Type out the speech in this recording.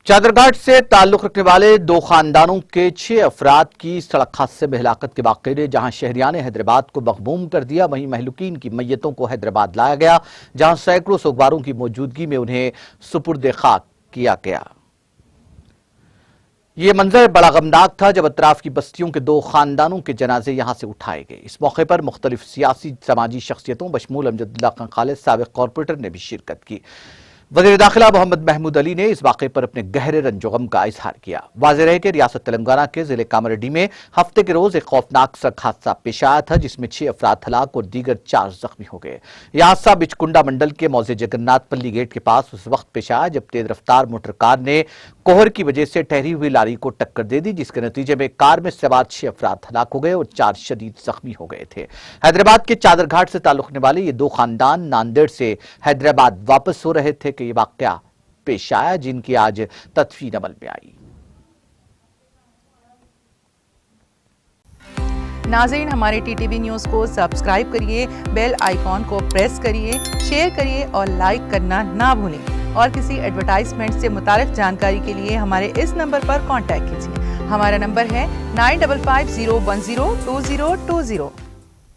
चादरघाट से ताल्लुक रखने वाले दो खानदानों के 6 अफराद की सड़क हादसे में हिलाकत के वाक़े ने जहां शहरियाने हैदराबाद को मग़मूम कर दिया, वहीं महलूकीन की मैयतों को हैदराबाद लाया गया, जहां सैकड़ों सोगवारों की मौजूदगी में उन्हें सुपुर्द खाक किया गया। ये मंजर बड़ा गमनाक था जब अतराफ की बस्तियों के दो खानदानों के जनाजे यहां से उठाए गए। इस मौके पर मुख्तलिफ सियासी समाजी शख्सियतों बशमूल अमजदुल्लाह खान खालिद साबिक कॉरपोरेटर ने भी शिरकत की। वज़ीर दाखिला मोहम्मद महमूद अली ने इस वाक़े पर अपने गहरे रंजोगम का इजहार किया। वाज़ेह है कि रियासत तेलंगाना के ज़िले कामारेड्डी में हफ्ते के रोज एक खौफनाक सड़क हादसा पेश आया था, जिसमें 6 अफराद हलाक और दीगर 4 जख्मी हो गए। यह हादसा बिचकुंडा मंडल के मौजे जगन्नाथपल्ली गेट के पास उस वक्त पेश आया जब तेज रफ्तार मोटर कार ने कोहर की वजह से ठहरी हुई लारी को टक्कर दे दी, जिसके नतीजे में कार में सवार 6 अफराद हलाक हो गए और 4 शदीद जख्मी हो गए थे। हैदराबाद के चादरघाट से ताल्लुक रखने वाले ये दो खानदान नांदेड़ से हैदराबाद वापस हो रहे थे कि ये वाकया पेश आया, जिनकी आज तदफीन अमल में आई। नाज़रीन, हमारे टीटीवी न्यूज़ को सब्सक्राइब करिए, बेल आइकॉन को प्रेस करिए, शेयर करिए और लाइक करना ना भूलें। और किसी एडवर्टाइजमेंट से मुताल्लिक़ जानकारी के लिए हमारे इस नंबर पर कांटेक्ट कीजिए। हमारा नंबर है 9550102020।